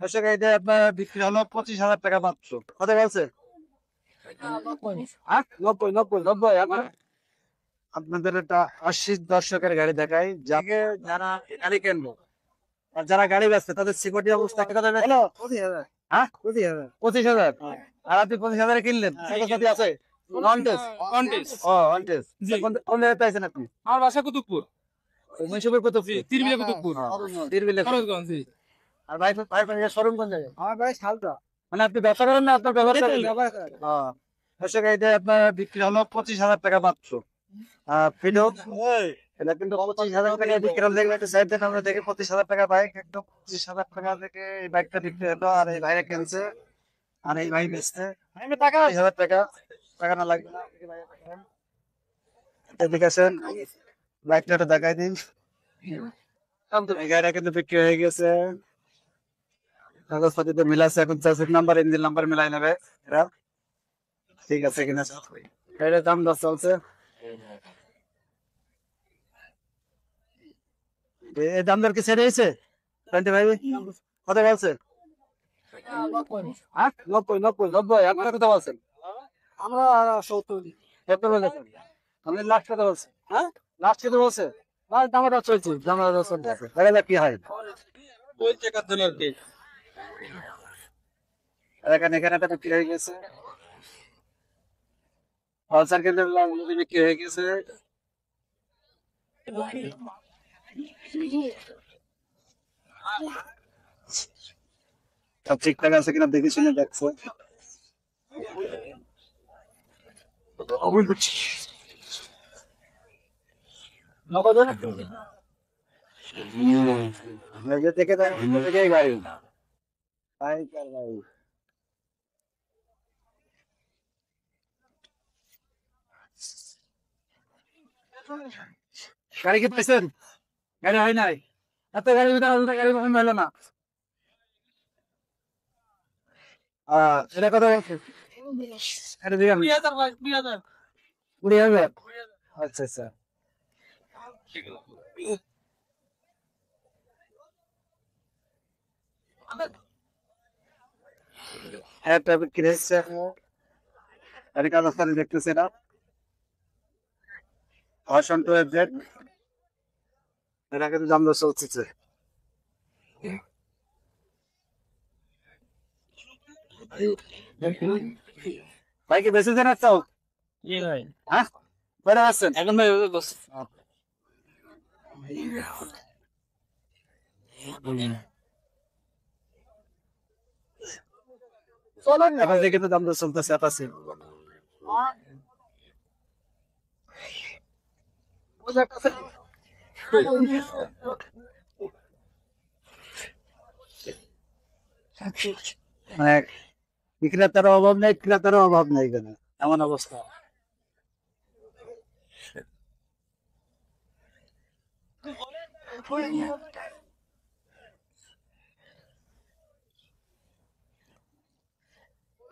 দর্শক এটা আপনার বিক্রি হলো 25,000 টাকা মাত্র। কত বলছে? নব্বই নব্বই নব্বই আপনাদের একটা 80 দর্শকের গাড়ি দেখাই, যাকে যারা গাড়ি কিনবো আর যারা গাড়ি বেচছে তাদের সিকিউরিটি অবস্থা কথা হলো 25,000। হ্যাঁ 25,000 আর আপনি 25,000 কিনলেন, সাথে আছে অন টেস্ট। ও অন টেস্ট কোন জায়গায় পাইছেন আপনি? আমার বাসা কুতুবপুর, মহিষপুর কুতুবপুর, তিরবিলা কুতুবপুর, তিরবিলে। খরচগঞ্জ। আর ভাই ভাই ভাই শোরুম কোন জায়গায়? আমার ভাই শালটা মানে আপনি ব্যবসা করেন না আপনার ব্যবহার করেন? দর্শক এটা আপনার বিক্রি হলো 25,000 টাকা মাত্র। ফিডো এটা কিন্তু 25,000 টাকা বিক্রি হলো। দেখবেন একটা সাইড দেন, আমরা দেখে 25,000 টাকা বাইক, একদম 25,000 টাকা থেকে এই বাইকটা বিক্রি হলো। আর এই ভাইরা কিনছে আর এই ভাই বেচছে টাকা 20,000 টাকা। টাকা না লাগবে না, এদিকে আসেন, বাইকটা একটু দেখাই দিন। এই গাড়িটা কিন্তু বিক্রি হয়ে গেছে, কাগজপাতিতে মিল আছে। এখন চার্জের নাম্বার, ইঞ্জিন নাম্বার মিলাই নেবে এরা। ঠিক আছে কিনা গাড়ির দাম দশ চলছে। এই দাম দর কি ছেড়ে হয়েছে? ভাই কত বলছে? নব্বই নব্বই নব্বই। আপনারা কত বলছেন? আমরা 70। সত্তর বলেছেন। আপনি লাস্ট কত বলছেন? হ্যাঁ লাস্ট কত বলছে? দামটা চলছে, দামটা চলছে। গাড়িটা কি হয়? এখানে এখানে একটা বিক্রি হয়ে গেছে, পালসার কিন্তু বিক্রি হয়ে গেছে। সব ঠিকঠাক আছে কিনা দেখে শুনে দেখছো। দেখে দেখে গাড়ি গাড়ি কি পাইছেন? গাড়ি হয় নাই, এত গাড়ি গাড়ি মেলো না। এটা কত? এটা দিলাম 20,000। আচ্ছা আচ্ছা। একটা বিক্রি হচ্ছে, কাগজপাতি দেখতেছে না। ভার্সন 2 এফজেড, এটা কিন্তু দাম দর চলছে। ভাই কি বেঁচে দেন চাও? হ্যাঁ বেড়ে আসছেন এখন ভাই এখন দেখে তো দাম দর চলতেছে আপাতত। মানে বিক্রেতার অভাব নেই, ক্রেতারও অভাব নেই, কেন এমন অবস্থা।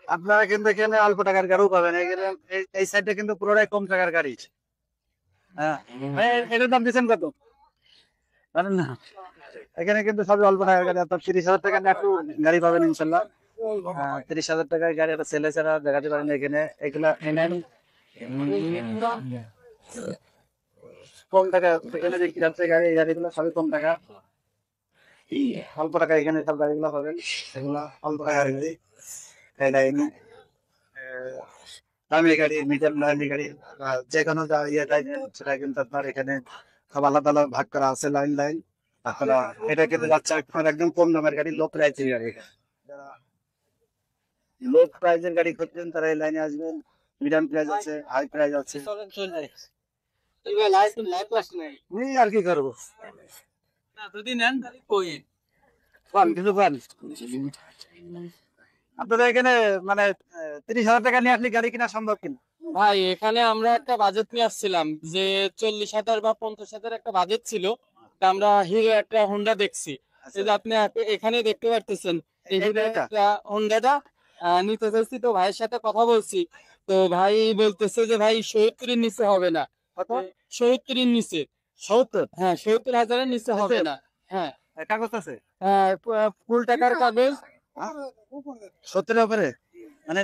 আপনারা কিন্তু এখানে অল্প টাকার গাড়িও পাবেন। এই সাইডে কিন্তু পুরোটাই কম টাকার গাড়ি। হ্যাঁ এটার দাম দিচ্ছেন কত জানেন না? এখানে কিন্তু সবই অল্প টাকার গাড়ি। আপনার 30,000 টাকা একটু গাড়ি পাবেন ইনশাল্লাহ। 30,000 টাকায় গাড়ি একটা ছেলে ছাড়া দেখাতে পারেন এখানে। এগুলা কম টাকা, এখানে যে কিনছে গাড়ি, এই গাড়িগুলো সবই কম টাকা, অল্প টাকা। এখানে সব গাড়িগুলো পাবেন, এগুলা অল্প টাকার গাড়ি। দামি গাড়ি, মিডিয়াম দামি গাড়ি, যে কোনো সেটা কিন্তু আপনার এখানে সব আলাদা আলাদা ভাগ করা আছে, লাইন লাইন। আপনারা এটা কিন্তু যাচ্ছে আপনার একদম কম দামের গাড়ি, লো প্রাইসের গাড়ি। যারা লো প্রাইসের গাড়ি খুঁজছেন তারা এই লাইনে আসবেন। মিডিয়াম প্রাইস আছে, হাই প্রাইস আছে। আর কি করবো, যদি নেন কই পান কিছু পান। আপনাদের এখানে মানে 30,000 টাকা নিয়ে আসলে গাড়ি কিনা সম্ভব কিনা? ভাই? এখানে আমরা একটা বাজেট নিয়ে আসছিলাম যে 40,000 বা 50,000 একটা বাজেট ছিল। তা আমরা হিরো একটা হোন্ডা দেখছি, এই যে আপনি এখানে দেখতে পারতেছেন এই হিরো একটা হোন্ডাটা নিতে চাইছি। তো ভাইয়ের সাথে কথা বলছি, তো ভাই বলতেছে যে ভাই 70-এর নিচে হবে না। 70-এর নিচে? 70? হ্যাঁ 70,000-এর নিচে হবে না। হ্যাঁ কাগজ আছে ফুল টাকার কাগজ। 70 উপরে, মানে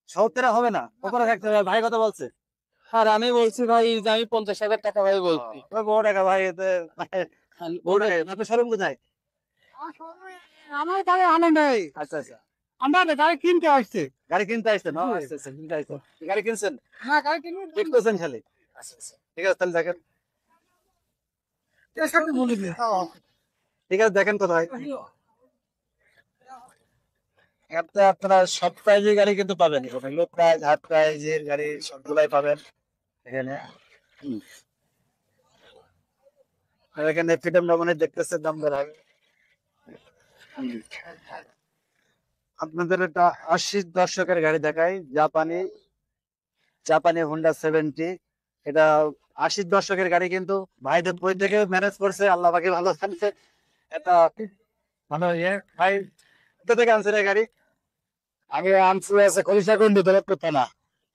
70 হবে না, উপরে থাকতে হবে। ভাই কত বলছে? আর আমি বলছি ভাই যে আমি 50,000 টাকা ভাই বলছি। বড় টাকা ভাই, এতে বড় টাকা। আপনার শোরুম কোথায়? আমার গাড়ি আনে নাই, আচ্ছা আচ্ছা, আমরা গাড়ি কিনতে আসছে। গাড়ি কিনতে আসছেন? আচ্ছা আচ্ছা, কিনতে আসছেন। গাড়ি কিনছেন, হ্যাঁ গাড়ি কিনতে দেখতেছেন খালি? আচ্ছা আচ্ছা, ঠিক আছে তাহলে দেখেন। বলি ঠিক আছে দেখেন কোথায়। একটা আপনারা সব প্রাইজের গাড়ি কিন্তু পাবেন এখানে, লো প্রাইজ হাফ প্রাইজের গাড়ি সবগুলাই পাবেন এখানে। আর এখানে ফ্রিডম ডমিনেট দেখতেছে, দাম দর হবে। আপনাদের একটা 80 দশকের গাড়ি দেখাই, জাপানি জাপানি হোন্ডা 70। এটা 80 দশকের গাড়ি, কিন্তু ভাইদের বই থেকে ম্যানেজ করছে, আল্লাহ পাকে ভালো জানছে। এটা ভালো ইয়ে ভাই, কোথা থেকে আনছেন এই গাড়ি? আমি আনছি আছে খলিশাগঞ্জি দৌলতপুর থানা,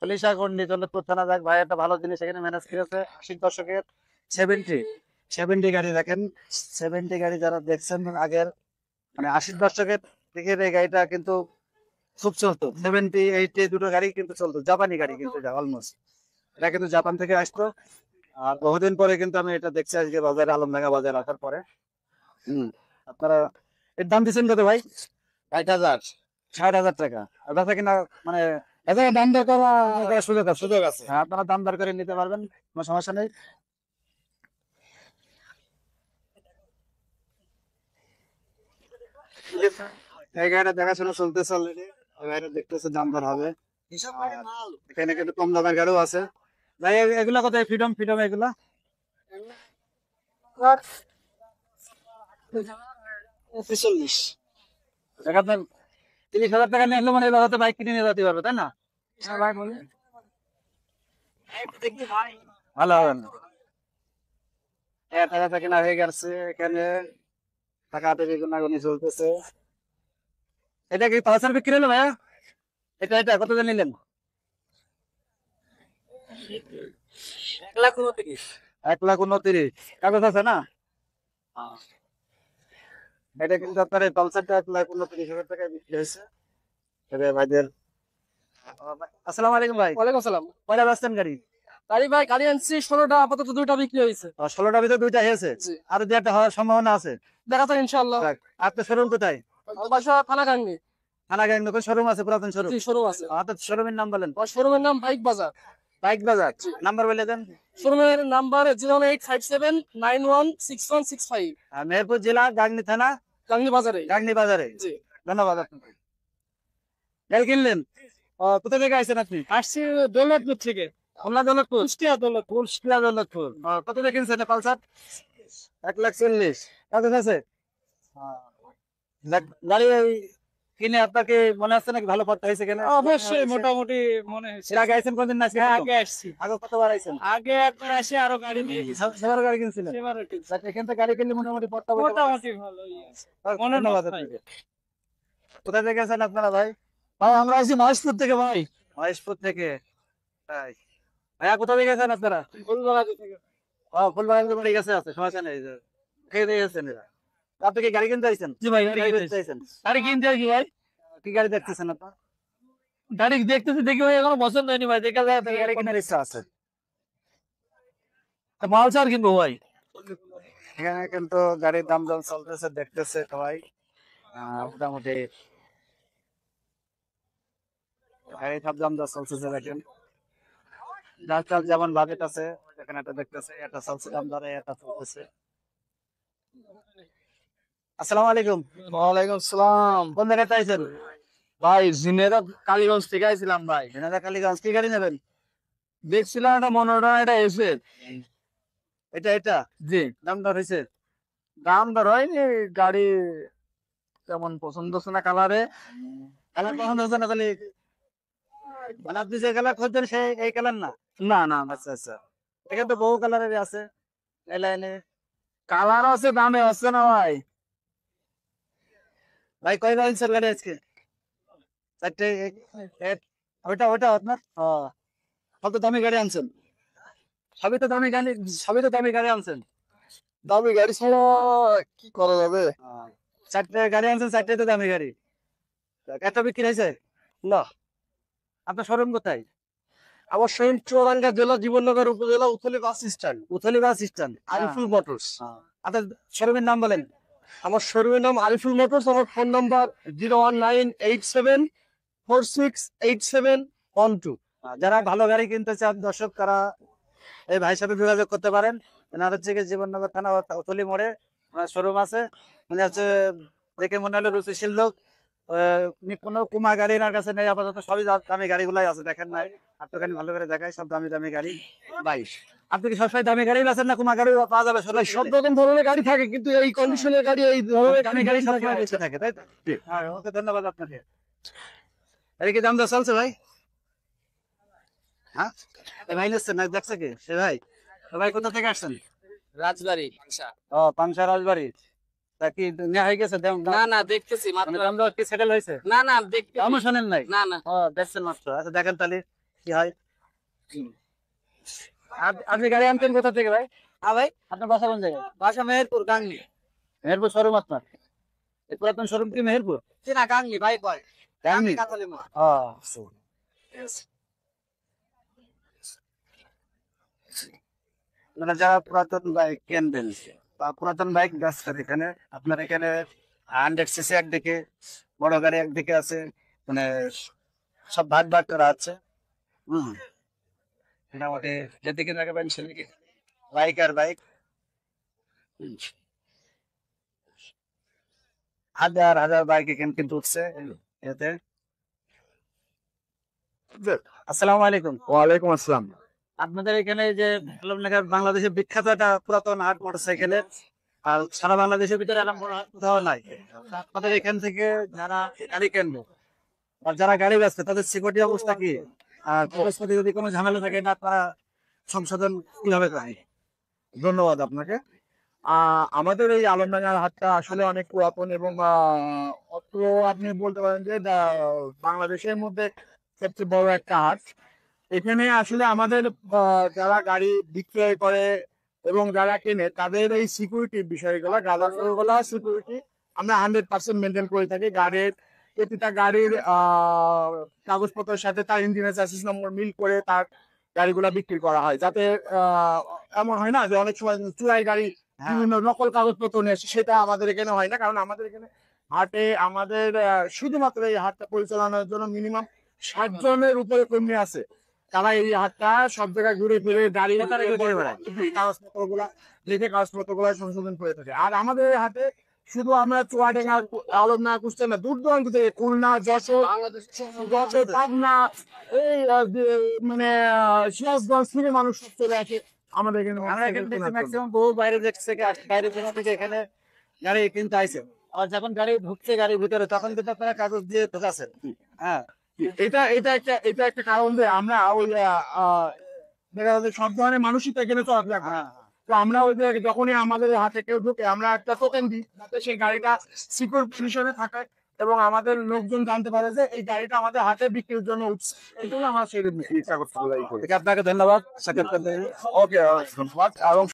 খলিশাগঞ্জি দৌলতপুর থানা। যাক ভাই, একটা ভালো জিনিস এখানে ম্যানেজ করেছে। 80 দশকের 70 গাড়ি দেখেন। 70 গাড়ি যারা দেখছেন আগের, মানে 80 দশকের দিকের এই গাড়িটা কিন্তু খুব চলতো। 70-80 দুটো গাড়ি কিন্তু চলতো, জাপানি গাড়ি কিন্তু অলমোস্ট। এটা কিন্তু জাপান থেকে আসতো। আর বহুদিন পরে কিন্তু আমি এটা দেখছি আজকে বাজারে, আলমডাঙ্গা বাজারে আসার পরে। আপনারা এর দাম দিচ্ছেন কত ভাই? 60,000, 60,000 টাকা। আর বেচা কিনা মানে এত দাম দর করার সুযোগ আছে। হ্যাঁ, আপনারা দাম দর করে নিতে পারবেন, কোনো সমস্যা নেই। এই গাড়িটা দেখাশোনা চলতেছে অলরেডি, এই গাড়িটা দেখতেছে, দাম দর হবে। এখানে কিন্তু কম দামের গাড়িও আছে। ভাই এগুলা কোথায়? ফ্রিডম ফ্রিডম এগুলা 40 টাকা। আপনার 30,000 টাকা নিয়ে আসলে মানে এবার হয়তো বাইক কিনে নিয়ে যেতে পারবে, তাই না? ভাই বলে ভালো হবে না। টাকা টাকা কেনা হয়ে গেছে এখানে, টাকা হাতে গুনাগুনি চলতেছে। এটা কি পালসার বিক্রি হলো ভাইয়া? এটা কত দিয়ে নিলেন? 1,29,000। কাগজ আছে না? এটা কিন্তু আপনার এই পালসারটা 1,29,000 টাকায় বিক্রি হয়েছে। তবে ভাইদের আসসালামু আলাইকুম ভাই। ওয়ালাইকুম আসসালাম। কয়টা বেচছেন গাড়ি? গাড়ি আনছি 16টা, আপাতত 2টা বিক্রি হয়েছে। 16টার ভিতরে 2টা হয়েছে, জি। আর দু একটা হওয়ার সম্ভাবনা আছে। দেখা যাক ইনশাআল্লাহ। যাক, আপনার শোরুম কোথায়? আমার বাসা থানাগাঙ্গি। থানাগাঁও নতুন শোরুম আছে, পুরাতন শোরুম? জি, শোরুম আছে। আপনার শোরুমের নাম বলেন। আমার শোরুমের নাম বাইক বাজার। বাইক বাজার, নাম্বার বলে দেন। শোরুমের নাম্বার 01857916165। মেহেরপুর জেলা, গাংনী থানা, গাঙ্গি বাজারে। গাংনী বাজারে। জি। ধন্যবাদ আপনাকে। গাড়ি কিনলেন? কোথা থেকে আসছেন আপনি? আসছি দৌলতপুর থেকে। খুলনা দৌলতপুর? কুষ্টিয়া দৌলতপুর। কুষ্টিয়া দৌলতপুর। কত দিয়ে কিনছেন পালসার? 1,40,000। কাগজ আছে? যাক, গাড়ি কিনে আপনাকে মনে হচ্ছে নাকি ভালো পথ হয়েছে কেন? অবশ্যই মোটামুটি মনে হয়েছে। এর আগে আইছেন কোনদিন? না আজকে হ্যাঁ, প্রথম? আগে আসছি। আগে কতবার আইছেন? আগে একবার আসি, আরো গাড়ি নিয়ে সেবার গাড়ি কিনছিলেন? সেবারও ঠিক। যাক, এখান থেকে গাড়ি কিনলে মোটামুটি পথটা মোটামুটি ভালোই আছে। মনের ধন্যবাদ মতো আপনাকে। কোথা থেকে আছেন আপনারা ভাই? ভাই আমরা আসছি মহেশপুর থেকে ভাই। মহেশপুর থেকে। তাই ভাইয়া, কোথা থেকে গেছেন আপনারা? ফুলবাগান থেকে। ফুলবাগান বাড়ি গেছে, আছে সমস্যা নেই। খেয়ে দিয়ে গেছেন এরা। আপনি কি গাড়ি কিনতে আইছেন? জি ভাই, গাড়ি কিনতে আইছেন? গাড়ি কিনতে আসি ভাই। কি গাড়ি দেখতেছেন আপনার? গাড়ি দেখতেছি, দেখি ভাই এখনো পছন্দ হয়নি ভাই। দেখা যায় গাড়ি কেনার ইচ্ছা আছে? মালসার কিনবো ভাই। এখানে কিন্তু গাড়ির দাম দাম চলতেছে, দেখতেছে সবাই। মোটামুটি গাড়ির সব দাম দাম চলতেছে দেখেন। যার যার যেমন বাজেট আছে, এখানে একটা দেখতেছে, এটা চলছে দাম দরে, এটা চলতেছে। আসসালামু আলাইকুম। ওয়ালাইকুম আসসালাম। কোন জায়গায় আইছেন? ভাই জিনেরা কালীগঞ্জ থেকে আইছিলাম ভাই। ঝিনাইদহ কালীগঞ্জ। কি গাড়ি নেবেন? দেখছিলাম এটা মনোরা, এটা এসে। এটা জি। দাম দর হয়েছে? দাম দর হয়নি, গাড়ি তেমন পছন্দ হচ্ছে না কালারে। কালার পছন্দ হচ্ছে না তাহলে? মানে আপনি যে কালার খুঁজছেন সেই এই কালার না? না না, আচ্ছা আচ্ছা, এখানে তো বহু কালারের আছে এই লাইনে। কালার আছে, দামে হচ্ছে না ভাই। ভাই কয়বার ইনসার গাড়ি আজকে? চারটে। ওইটা ওইটা আপনার? সব তো দামি গাড়ি আনছেন, সবই তো দামি গাড়ি, সবই তো দামি গাড়ি আনছেন। দামি গাড়ি ছাড়া কি করা যাবে? চারটে গাড়ি আনছেন, চারটে তো দামি গাড়ি। একটা বিক্রি হয়েছে? না, আপনার শোরুম কোথায়? আমার শহীদ চুয়াডাঙ্গা জেলা, জীবননগর উপজেলা, উথলি বাস স্ট্যান্ড, উথলি বাস স্ট্যান্ড। আরিফুল মোটরস। আপনার শোরুমের নাম বলেন। আমার শোরুমের নাম আরিফুল মোটরস। আমার ফোন নাম্বার 01987468712। যারা ভালো গাড়ি কিনতে চান দর্শক, তারা এই ভাইয়ের সাথে যোগাযোগ করতে পারেন। এনার হচ্ছে গিয়ে জীবননগর থানা উথলি মোড়ে ওনার শোরুম আছে। মানে হচ্ছে দেখে মনে হলো রুচিশীল লোক। কোনো কুমা গাড়ি এনার কাছে নেই আপাতত, সবই দামি গাড়িগুলাই আছে, দেখেন নাই আপনাখানি ভালো করে দেখায়, সব দামি দামি গাড়ি। আপনি কি সবসময় দামি গাড়ি আছেন না কুমা গাড়ি পাওয়া যাবে? সব রকম ধরনের গাড়ি থাকে, কিন্তু এই কন্ডিশনের গাড়ি, এই ধরনের দামি গাড়ি সবসময় বেঁচে থাকে, তাই তো? হ্যাঁ, ওকে, ধন্যবাদ আপনাকে। এই কি দাম দর চলছে ভাই? হ্যাঁ, এই ভাই নিচ্ছেন না, দেখছে কি সে ভাই? ভাই কোথা থেকে আসছেন? রাজবাড়ি। ও, পাংশা রাজবাড়ি। তা কি নেওয়া হয়ে গেছে? না না, দেখতেছি মাত্র। মানে দাম দর কি সেটেল হয়েছে? না না, দেখতে দামও শোনেন নাই? না না। ও, দেখছেন মাত্র। আচ্ছা, দেখেন তাহলে কি হয়। আপনি গাড়ি আনতেন কোথা থেকে ভাই? হ্যাঁ ভাই, আপনার বাসা কোন জায়গায়? বাসা মেহেরপুর, গাংলি। মেহেরপুর শোরুম আপনার? এই পুরাতন শোরুম কি মেহেরপুর? না, গাংলি ভাই কয়। গাংলি? কাতালি মোড়। ও, মানে যারা পুরাতন বাইক কিনবেন বা পুরাতন বাইক বেচছেন, এখানে আপনার এখানে 100cc একদিকে, বড় গাড়ি একদিকে আছে, মানে সব ভাগ ভাগ করা আছে। মোটামুটি যেদিকে রাখবেন সেদিকে বাইক আর বাইক। হাজার হাজার বাইক এখানে কিন্তু উঠছে এতে। আসসালামু আলাইকুম। ওয়ালাইকুম আসসালাম। আপনাদের এখানে যে আলমনগর বাংলাদেশের বিখ্যাত একটা পুরাতন হাট মোটরসাইকেলের, আর সারা বাংলাদেশের ভিতরে এরকম বড় হাট কোথাও নাই। আপনাদের এখান থেকে যারা গাড়ি কিনবে আর যারা গাড়ি বেচবে তাদের সিকিউরিটি অবস্থা কি, আর কাগজপত্রে যদি কোনো ঝামেলা থাকে না, তারা সংশোধন কিভাবে করে? ধন্যবাদ আপনাকে। আমাদের এই আলমডাঙ্গার হাটটা আসলে অনেক পুরাতন, এবং অত্র আপনি বলতে পারেন যে বাংলাদেশের মধ্যে সবচেয়ে বড় একটা হাট। এখানে আসলে আমাদের যারা গাড়ি বিক্রয় করে এবং যারা কেনে, তাদের এই সিকিউরিটি বিষয়গুলো, গাড়িগুলো সিকিউরিটি আমরা 100% মেনটেন করে থাকি। গাড়ির প্রতিটা গাড়ির কাগজপত্রের সাথে তার ইঞ্জিনের চ্যাসিস নম্বর মিল করে তার গাড়িগুলা বিক্রি করা হয়, যাতে এমন হয় না যে অনেক সময় চুরাই গাড়ি বিভিন্ন নকল কাগজপত্র নিয়ে আসে। সেটা আমাদের এখানে হয় না, কারণ আমাদের এখানে হাটে আমাদের শুধুমাত্র এই হাটটা পরিচালনার জন্য মিনিমাম 60 জনের উপরে কর্মী আছে। তারা এই হাটটা সব জায়গায় ঘুরে ফিরে দাঁড়িয়ে কাগজপত্র গুলা দেখে কাগজপত্র গুলা সংশোধন করে থাকে। আর আমাদের এই হাটে শুধু আমরা চুয়াডাঙ্গা, আলমডাঙ্গা, কুষ্টিয়া না, দূর দূরান্ত থেকে খুলনা, যশোর, পাবনা, এই মানে সিরাজগঞ্জ থেকে মানুষ সব চলে আসে আমাদের এখানে। আমরা এখানে ম্যাক্সিমাম বহু বাইরে থেকে বাইরে থেকে এখানে গাড়ি কিনতে আইছে। আর যখন গাড়ি ঢুকছে গাড়ির ভিতরে, তখন কিন্তু আপনারা কাগজ দিয়ে ঢোকাচ্ছেন। হ্যাঁ, এটা একটা কারণ যে আমরা ওই দেখা যাচ্ছে সব ধরনের মানুষই তো এখানে চলাফেরা করে। তো আমরা ওই যে যখনই আমাদের হাতে কেউ ঢুকে, আমরা একটা টোকেন দিই যাতে সেই গাড়িটা সিকিউর পজিশনে থাকে এবং আমাদের লোকজন জানতে পারে যে এই গাড়িটা আমাদের হাতে বিক্রির জন্য উঠছে। এই জন্য আমরা সেই কাগজগুলো করি। আপনাকে ধন্যবাদ। ওকে, ধন্যবাদ। এবং